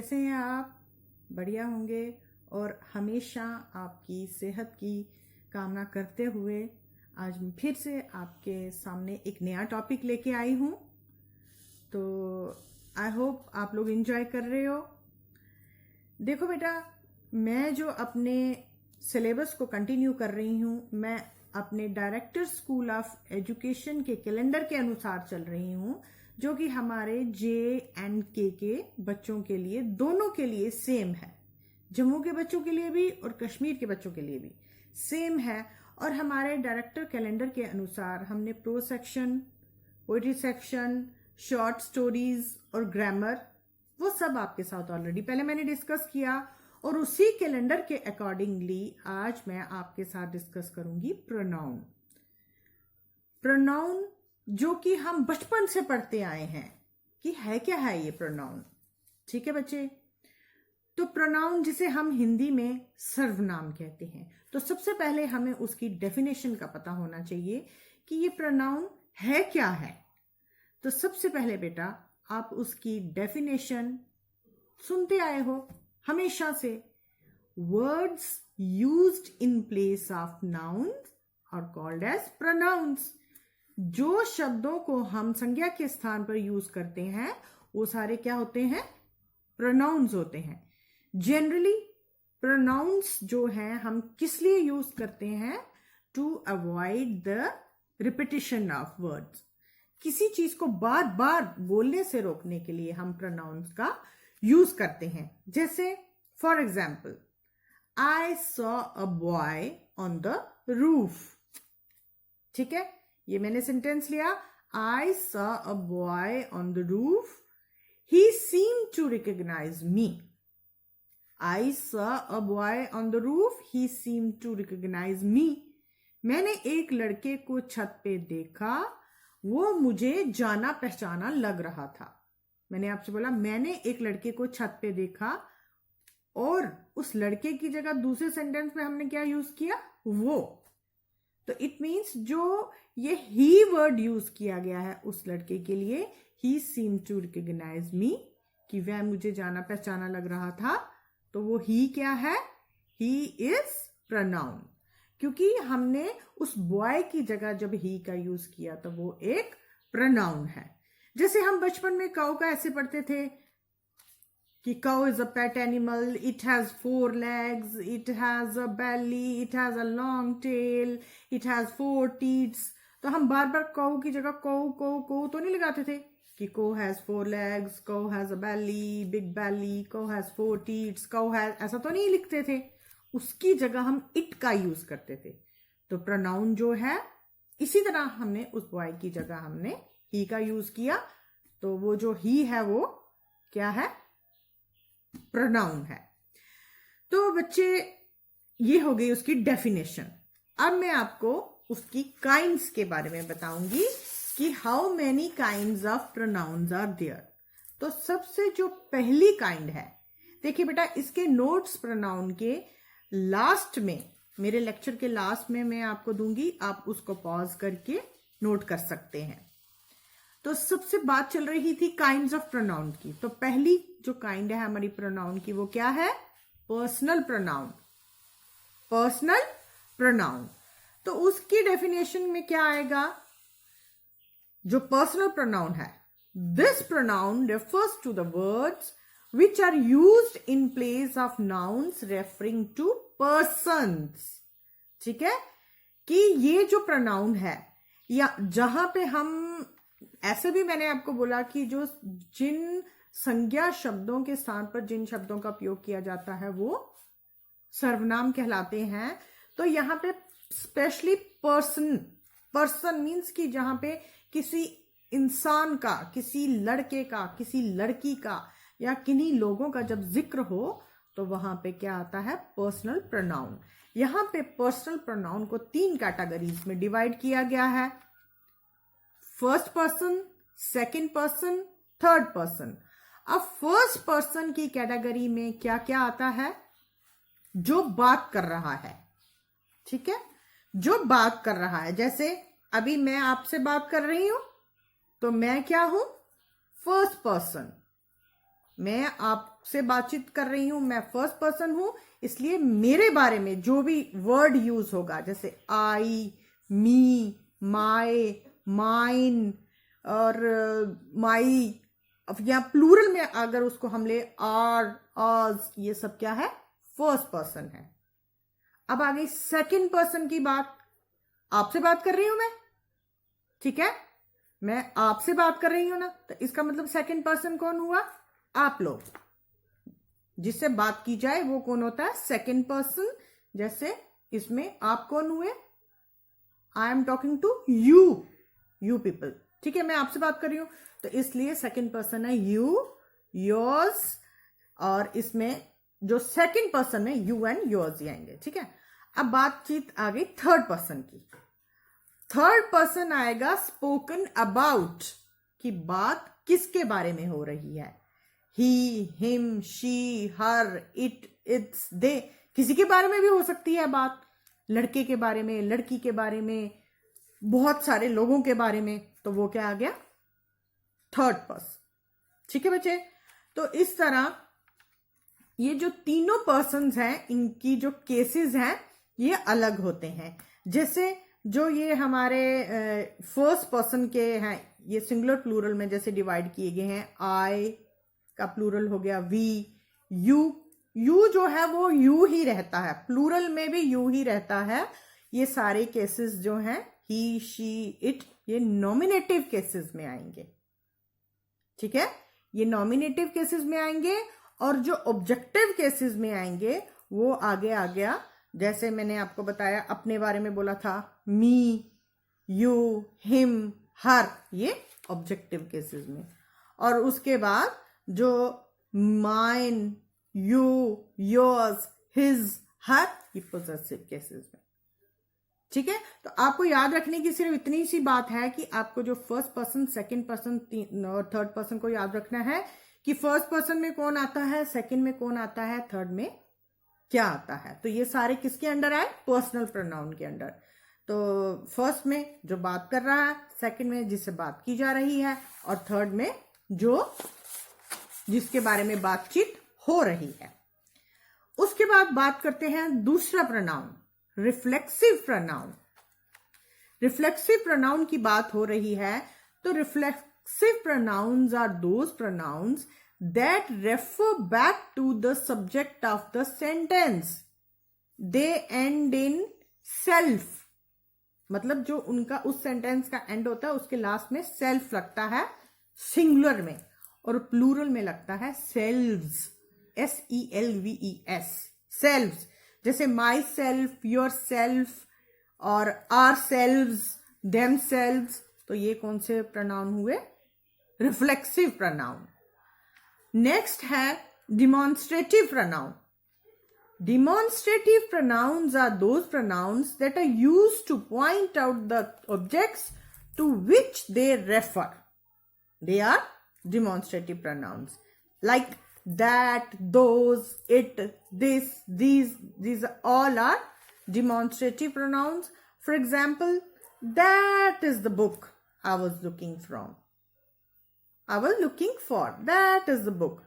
कैसे हैं आप? बढ़िया होंगे। और हमेशा आपकी सेहत की कामना करते हुए आज मैं फिर से आपके सामने एक नया टॉपिक लेके आई हूँ। तो आई होप आप लोग एंजॉय कर रहे हो। देखो बेटा, मैं जो अपने सिलेबस को कंटिन्यू कर रही हूँ, मैं अपने डायरेक्टर स्कूल ऑफ एजुकेशन के कैलेंडर के अनुसार चल रही हूँ, जो कि हमारे JNK के बच्चों के लिए, दोनों के लिए सेम है। जम्मू के बच्चों के लिए भी और कश्मीर के बच्चों के लिए भी सेम है। और हमारे डायरेक्टर कैलेंडर के अनुसार हमने pro section, poetry section, short stories और ग्रामर, वो सब आपके साथ ऑलरेडी पहले मैंने डिस्कस किया। और उसी कैलेंडर के अकॉर्डिंगली आज मैं आपके साथ डिस्कस करूंगी प्रोनाउन। प्रोनाउन जो कि हम बचपन से पढ़ते आए हैं कि है क्या है ये प्रोनाउन। ठीक है बच्चे? तो प्रोनाउन जिसे हम हिंदी में सर्वनाम कहते हैं, तो सबसे पहले हमें उसकी डेफिनेशन का पता होना चाहिए कि ये प्रोनाउन है क्या है। तो सबसे पहले बेटा आप उसकी डेफिनेशन सुनते आए हो हमेशा से। Words used in place of nouns are called as pronouns. जो शब्दों को हम संज्ञा के स्थान पर यूज करते हैं वो सारे क्या होते हैं? प्रोनाउंस होते हैं। जनरली प्रोनाउंस जो हैं हम किस लिए यूज करते हैं? To avoid the repetition of words. किसी चीज को बार बार बोलने से रोकने के लिए हम प्रोनाउंस का यूज करते हैं। जैसे for example, I saw a boy on the roof. ठीक है, ये मैंने सेंटेंस लिया, I saw a boy on the roof, he seem to recognise me. I saw a boy on the roof, he seem to recognise me. मैंने एक लड़के को छत पे देखा, वो मुझे जाना पहचाना लग रहा था। मैंने आपसे बोला मैंने एक लड़के को छत पे देखा, और उस लड़के की जगह दूसरे सेंटेंस में हमने क्या यूज किया? वो। तो इट मीन्स जो ये ही वर्ड यूज किया गया है उस लड़के के लिए, ही सीम टू रिकॉग्नाइज मी, कि वह मुझे जाना पहचाना लग रहा था, तो वो ही क्या है? He is pronoun. क्योंकि हमने उस बॉय की जगह जब ही का यूज किया तो वो एक प्रोनाउन है। जैसे हम बचपन में काऊ का ऐसे पढ़ते थे कि cow is a pet animal, it has 4 legs, it has a belly, it has a long tail, it has 4 teats। तो हम बार बार काऊ की जगह काऊ काऊ काऊ तो नहीं लगाते थे कि cow has 4 legs, cow has a belly, big belly, cow has 4 teats, cow has, ऐसा तो नहीं लिखते थे। उसकी जगह हम इट का यूज करते थे। तो प्रोनाउन जो है, इसी तरह हमने उस बॉय की जगह हमने ही का यूज किया, तो वो जो ही है वो क्या है? प्रोनाउन है। तो बच्चे ये हो गई उसकी डेफिनेशन। अब मैं आपको उसकी काइंड्स के बारे में बताऊंगी कि how many kinds of pronouns are there. तो सबसे जो पहली काइंड है, देखिए बेटा, इसके नोट्स प्रोनाउन के लास्ट में, मेरे लेक्चर के लास्ट में मैं आपको दूंगी, आप उसको पॉज करके नोट कर सकते हैं। तो सबसे बात चल रही थी काइंड्स ऑफ प्रोनाउन की। तो पहली जो काइंड है हमारी प्रोनाउन की वो क्या है? Personal pronoun. Personal pronoun. तो उसकी डेफिनेशन में क्या आएगा? जो पर्सनल प्रोनाउन है, this pronoun refers to the words which are used in place of nouns referring to persons। ठीक है, कि ये जो प्रोनाउन है, या जहां पे हम, ऐसे भी मैंने आपको बोला कि जो जिन संज्ञा शब्दों के स्थान पर जिन शब्दों का उपयोग किया जाता है वो सर्वनाम कहलाते हैं। तो यहां पे स्पेशली पर्सन, पर्सन मीन्स कि जहां पे किसी इंसान का, किसी लड़के का, किसी लड़की का या किन्हीं लोगों का जब जिक्र हो तो वहां पे क्या आता है? Personal pronoun. यहां पे पर्सनल प्रोनाउन को 3 कैटेगरीज में डिवाइड किया गया है। First person, second person, third person. अब फर्स्ट पर्सन की कैटेगरी में क्या क्या आता है? जो बात कर रहा है। ठीक है, जो बात कर रहा है। जैसे अभी मैं आपसे बात कर रही हूं, तो मैं क्या हूं? First person. मैं आप आपसे बातचीत कर रही हूं, मैं फर्स्ट पर्सन हूं, इसलिए मेरे बारे में जो भी वर्ड यूज होगा, जैसे आई, मी, माय, माइन और माई, या प्लूरल में अगर उसको हम ले आर, आज, ये सब क्या है? फर्स्ट पर्सन है। अब आ गई सेकंड पर्सन की बात। आपसे बात कर रही हूं मैं, ठीक है, मैं आपसे बात कर रही हूं ना, तो इसका मतलब सेकंड पर्सन कौन हुआ? आप लोग। जिससे बात की जाए वो कौन होता है? Second person. जैसे इसमें आप कौन हुए? I am talking to you, you people, ठीक है, मैं आपसे बात कर रही हूं, तो इसलिए सेकंड पर्सन है यू, योर्स, और इसमें जो सेकंड पर्सन है यू एंड योर्स ही आएंगे, ठीक है। अब बातचीत आ गई थर्ड पर्सन की। थर्ड पर्सन आएगा स्पोकन अबाउट, कि बात किसके बारे में हो रही है? He, him, she, her, it, its, they, किसी के बारे में भी हो सकती है बात, लड़के के बारे में, लड़की के बारे में, बहुत सारे लोगों के बारे में, तो वो क्या आ गया? थर्ड पर्सन, ठीक है बच्चे। तो इस तरह ये जो तीनों पर्सन्स हैं, इनकी जो केसेस हैं ये अलग होते हैं। जैसे जो ये हमारे फर्स्ट पर्सन के हैं, ये सिंगुलर प्लूरल में जैसे डिवाइड किए गए हैं। आई का प्लूरल हो गया वी, यू, यू जो है वो यू ही रहता है, प्लूरल में भी यू ही रहता है। ये सारे केसेस जो हैं ही, शी, इट, ये नॉमिनेटिव केसेस में आएंगे, ठीक है, ये नॉमिनेटिव केसेस में आएंगे। और जो ऑब्जेक्टिव केसेस में आएंगे वो आगे आ गया, जैसे मैंने आपको बताया, अपने बारे में बोला था, मी, यू, हिम, हर, ये ऑब्जेक्टिव केसेस में। और उसके बाद जो माइन, यू, योर्स, हिज, हर, ये पोजेसिव केसेस में, ठीक है। तो आपको याद रखने की सिर्फ इतनी सी बात है कि आपको जो फर्स्ट पर्सन, सेकंड पर्सन और थर्ड पर्सन को याद रखना है कि फर्स्ट पर्सन में कौन आता है, सेकंड में कौन आता है, थर्ड में क्या आता है। तो ये सारे किसके अंडर आए? पर्सनल प्रोनाउन के अंडर। तो फर्स्ट में जो बात कर रहा है, सेकंड में जिससे बात की जा रही है, और थर्ड में जो जिसके बारे में बातचीत हो रही है। उसके बाद बात करते हैं दूसरा pronoun, reflexive pronoun. Reflexive pronoun की बात हो रही है, तो reflexive pronouns are those pronouns that refer back to the subject of the sentence. They end in self, मतलब जो उनका उस सेंटेंस का एंड होता है उसके लास्ट में सेल्फ लगता है सिंगुलर में, और प्लूरल में लगता है सेल्व्स, SELVES, सेल्व्स। जैसे माई सेल्फ, योर सेल्फ, और आर सेल्व्स, देम सेल्व्स, तो ये कौन से प्रोनाउन हुए? Reflexive pronoun. नेक्स्ट है demonstrative pronoun. Demonstrative pronouns are those pronouns that are used to point out the objects to which they refer. They are demonstrative pronouns. Like that, those, it, this, these all are demonstrative pronouns. For example, that is the book I was looking from. I was looking for. That is the book.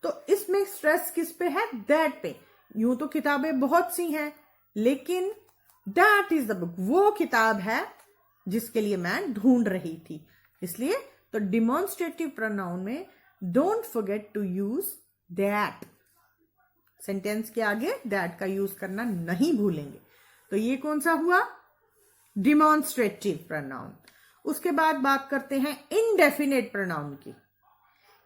तो इसमें stress किस पे है? That पे। यूं तो किताबें बहुत सी हैं, लेकिन दैट इज द बुक, वो किताब है जिसके लिए मैं ढूंढ रही थी। इसलिए तो डिमॉन्स्ट्रेटिव प्रोनाउन में don't forget to use that, sentence के आगे दैट का यूज करना नहीं भूलेंगे। तो ये कौन सा हुआ? Demonstrative pronoun. उसके बाद बात करते हैं इनडेफिनेट प्रोनाउन की।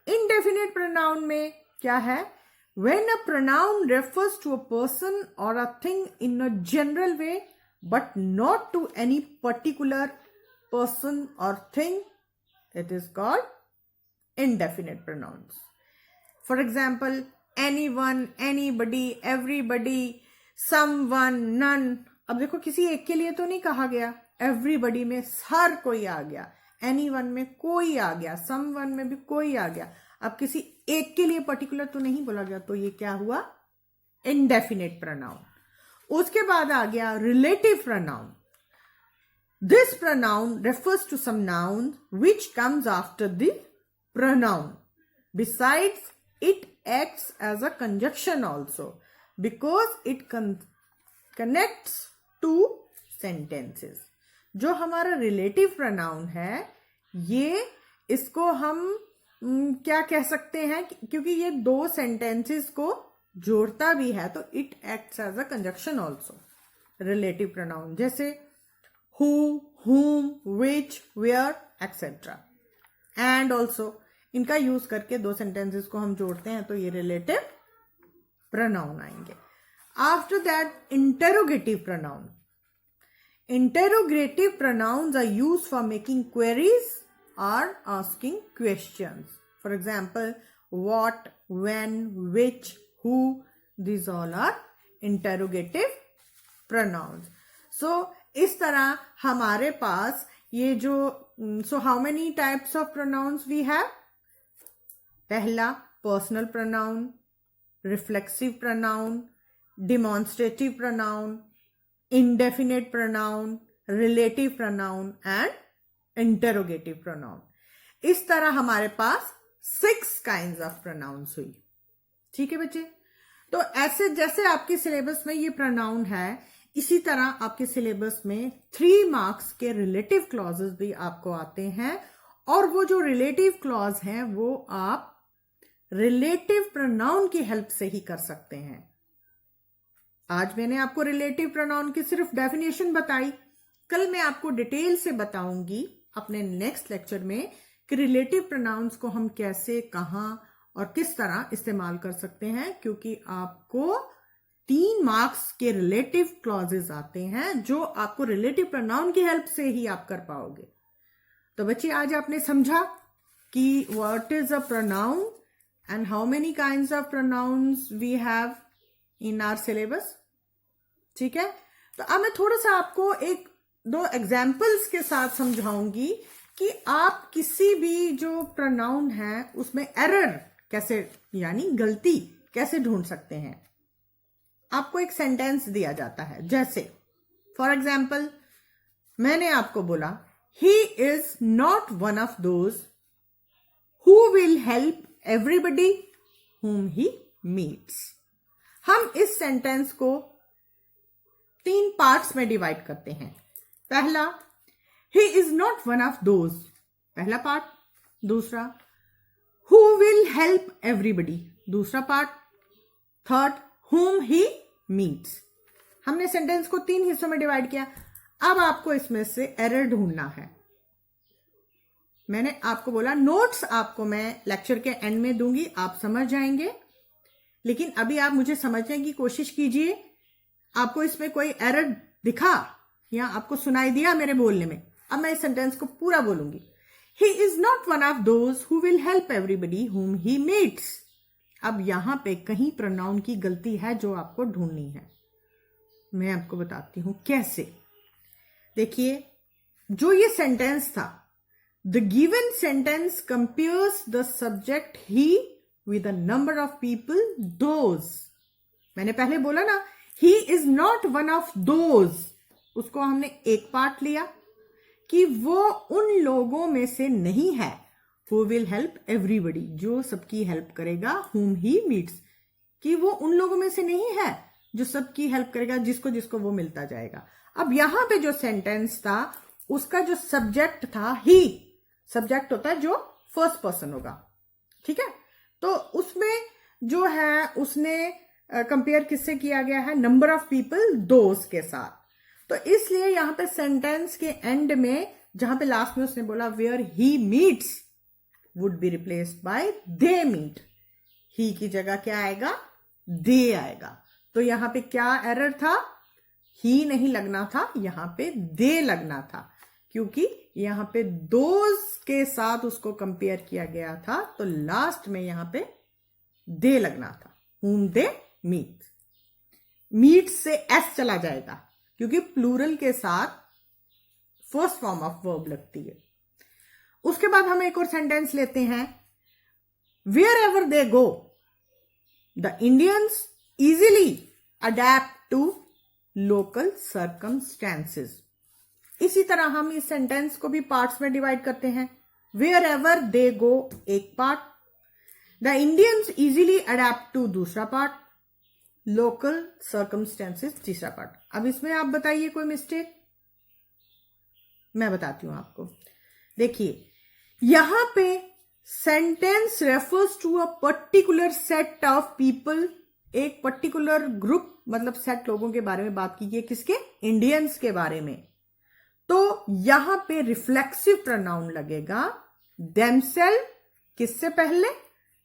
इनडेफिनेट प्रोनाउन में क्या है? When a pronoun refers to a person or a thing in a general way, but not to any particular person or thing, it is called indefinite pronouns. For example, anyone, anybody, everybody, someone, none. अब देखो किसी एक के लिए तो नहीं कहा गया, everybody में हर कोई आ गया, anyone में कोई आ गया, someone में भी कोई आ गया। अब किसी एक के लिए पर्टिकुलर तो नहीं बोला गया, तो ये क्या हुआ? Indefinite pronoun. उसके बाद आ गया relative pronoun. This pronoun refers to some noun which comes after the pronoun besides it acts as a conjunction also because it connects two sentences. जो हमारा रिलेटिव प्रोनाउन है ये इसको हम क्या कह सकते हैं, क्योंकि ये दो सेंटेंसेस को जोड़ता भी है तो it acts as a conjunction also. Relative pronoun जैसे who, whom, which, where, etc. And also इनका यूज करके दो सेंटेंसेस को हम जोड़ते हैं तो ये रिलेटिव प्रोनाउन आएंगे. After that interrogative pronoun. Interrogative pronouns are used for making queries or asking questions. For example, what, when, which, who, these all are interrogative pronouns. So, इस तरह हमारे पास ये जो so how many types of pronouns we have? पहला personal pronoun, reflexive pronoun, demonstrative pronoun, indefinite pronoun, relative pronoun and interrogative pronoun. इस तरह हमारे पास 6 kinds of pronouns हुई. ठीक है बच्चे. तो ऐसे जैसे आपके सिलेबस में ये प्रोनाउन है इसी तरह आपके सिलेबस में 3 मार्क्स के रिलेटिव क्लॉजेस भी आपको आते हैं और वो जो रिलेटिव क्लॉज हैं वो आप रिलेटिव प्रोनाउन की हेल्प से ही कर सकते हैं. आज मैंने आपको रिलेटिव प्रोनाउन की सिर्फ डेफिनेशन बताई. कल मैं आपको डिटेल से बताऊंगी अपने नेक्स्ट लेक्चर में कि रिलेटिव प्रोनाउंस को हम कैसे, कहां और किस तरह इस्तेमाल कर सकते हैं, क्योंकि आपको 3 मार्क्स के रिलेटिव क्लॉजेस आते हैं जो आपको रिलेटिव प्रोनाउन की हेल्प से ही आप कर पाओगे. तो बच्चे आज आपने समझा कि what is a pronoun and how many kinds of pronouns we have in our syllabus. ठीक है. तो अब मैं थोड़ा सा आपको 1-2 एग्जाम्पल्स के साथ समझाऊंगी कि आप किसी भी जो प्रोनाउन है उसमें एरर कैसे यानी गलती कैसे ढूंढ सकते हैं. आपको एक सेंटेंस दिया जाता है, जैसे फॉर एग्जाम्पल मैंने आपको बोला he is not one of those who will help everybody whom he meets. हम इस सेंटेंस को 3 पार्ट्स में डिवाइड करते हैं. पहला, he is not one of those, पहला पार्ट. दूसरा, who will help everybody, दूसरा part. Third, whom he meets. हमने सेंटेंस को 3 हिस्सों में डिवाइड किया. अब आपको इसमें से एरर ढूंढना है. मैंने आपको बोला नोट्स आपको मैं लेक्चर के एंड में दूंगी, आप समझ जाएंगे, लेकिन अभी आप मुझे समझने की कोशिश कीजिए. आपको इसमें कोई एरर दिखा या आपको सुनाई दिया मेरे बोलने में? अब मैं इस सेंटेंस को पूरा बोलूंगी. He is not one of those who will help everybody whom he meets. अब यहां पे कहीं प्रोनाउन की गलती है जो आपको ढूंढनी है. मैं आपको बताती हूं कैसे. देखिए, जो ये सेंटेंस था, the given sentence compares the subject he with a number of people those. मैंने पहले बोला ना he is not one of those, उसको हमने एक पार्ट लिया कि वो उन लोगों में से नहीं है who will help everybody, जो सबकी हेल्प करेगा, whom he meets, कि वो उन लोगों में से नहीं है जो सबकी हेल्प करेगा, जिसको जिसको वो मिलता जाएगा. अब यहां पे जो सेंटेंस था उसका जो सब्जेक्ट था ही, सब्जेक्ट होता है जो फर्स्ट पर्सन होगा. ठीक है. तो उसमें जो है उसने कंपेयर किससे किया गया है? नंबर ऑफ पीपल दोस के साथ. तो इसलिए यहां पे सेंटेंस के एंड में जहां पे लास्ट में उसने बोला where he meets would be replaced by they meet. He की जगह क्या आएगा? दे आएगा. तो यहां पे क्या एरर था? ही नहीं लगना था, यहां पे दे लगना था, क्योंकि यहां पे दोज के साथ उसको कंपेयर किया गया था. तो लास्ट में यहां पे दे लगना था. whom they meet. मीट से एस चला जाएगा क्योंकि प्लूरल के साथ फर्स्ट फॉर्म ऑफ वर्ब लगती है. उसके बाद हम एक और सेंटेंस लेते हैं. Wherever they go the Indians easily adapt to local circumstances. इसी तरह हम इस सेंटेंस को भी पार्ट्स में डिवाइड करते हैं. वेयर एवर दे गो एक part, the Indians easily adapt to दूसरा पार्ट, लोकल सर्कमस्टेंसेस तीसरा पार्ट। अब इसमें आप बताइए कोई मिस्टेक? मैं बताती हूं आपको। देखिए यहां पे sentence refers to a particular set of people, एक पर्टिकुलर ग्रुप मतलब सेट लोगों के बारे में बात की है। किसके? इंडियंस के बारे में। तो यहां पे रिफ्लेक्सिव प्रोनाउन लगेगा देमसेल्फ, किससे पहले?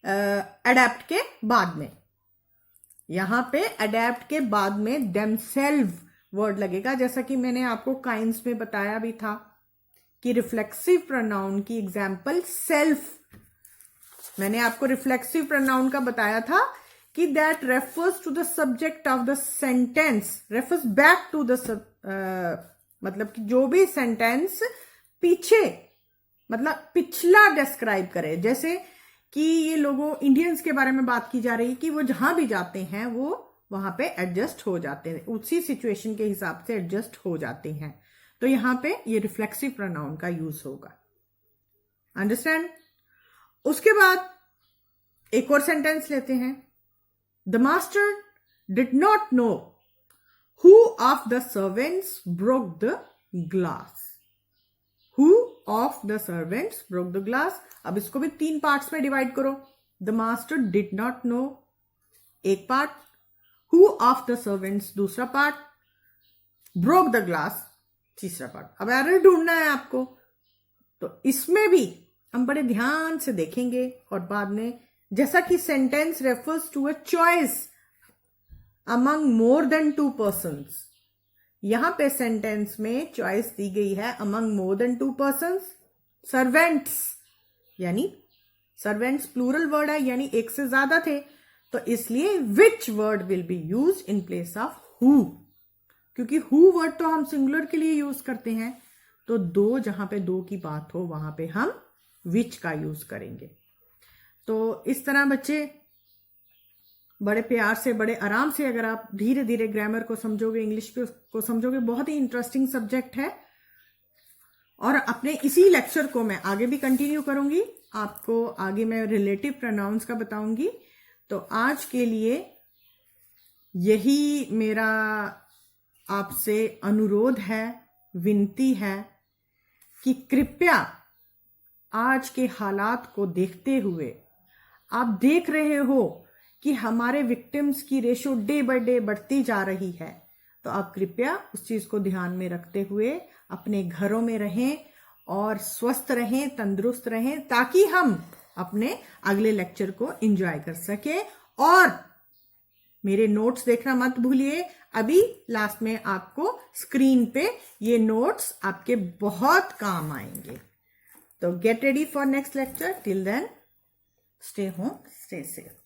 अडेप्ट के बाद में। यहां पे अडेप्ट के बाद में देमसेल्फ वर्ड लगेगा, जैसा कि मैंने आपको काइंस में बताया भी था कि रिफ्लेक्सिव प्रोनाउन की एग्जाम्पल सेल्फ। मैंने आपको रिफ्लेक्सिव प्रोनाउन का बताया था कि that refers to the subject of the sentence, refers back to the मतलब कि जो भी सेंटेंस पीछे मतलब पिछला डिस्क्राइब करे। जैसे कि ये लोगों इंडियंस के बारे में बात की जा रही है कि वो जहां भी जाते हैं वो वहां पे एडजस्ट हो जाते हैं, उसी सिचुएशन के हिसाब से एडजस्ट हो जाते हैं। तो यहां पे ये रिफ्लेक्सिव प्रोनाउन का यूज होगा। अंडरस्टैंड? उसके बाद एक और सेंटेंस लेते हैं। The master did not know who of the servants broke the glass. Who of the servants broke the glass. अब इसको भी 3 पार्ट्स में डिवाइड करो। The master did not know एक part, who of the servants दूसरा part, broke the glass तीसरा part. अब error ढूंढना है आपको, तो इसमें भी हम बड़े ध्यान से देखेंगे और बाद में, जैसा कि sentence refers to a choice among more than 2 persons, यहां पे सेंटेंस में चॉइस दी गई है among more than 2 persons. Servants यानी सर्वेंट्स प्लूरल वर्ड है, यानी एक से ज्यादा थे, तो इसलिए which word will be use in place of who, क्योंकि हु वर्ड तो हम सिंगुलर के लिए यूज करते हैं, तो दो, जहां पे 2 की बात हो वहां पे हम विच का यूज करेंगे। तो इस तरह बच्चे बड़े प्यार से, बड़े आराम से अगर आप धीरे धीरे ग्रामर को समझोगे, इंग्लिश को समझोगे, बहुत ही इंटरेस्टिंग सब्जेक्ट है। और अपने इसी लेक्चर को मैं आगे भी कंटिन्यू करूंगी, आपको आगे मैं रिलेटिव प्रोनाउंस का बताऊंगी। तो आज के लिए यही मेरा आपसे अनुरोध है, विनती है कि कृपया आज के हालात को देखते हुए, आप देख रहे हो कि हमारे विक्टिम्स की रेशो डे बाय डे बढ़ती जा रही है, तो आप कृपया उस चीज को ध्यान में रखते हुए अपने घरों में रहें और स्वस्थ रहें, तंदुरुस्त रहें, ताकि हम अपने अगले लेक्चर को एंजॉय कर सके। और मेरे नोट्स देखना मत भूलिए, अभी लास्ट में आपको स्क्रीन पे ये नोट्स आपके बहुत काम आएंगे। तो get ready for next lecture. Till then, stay home, stay safe.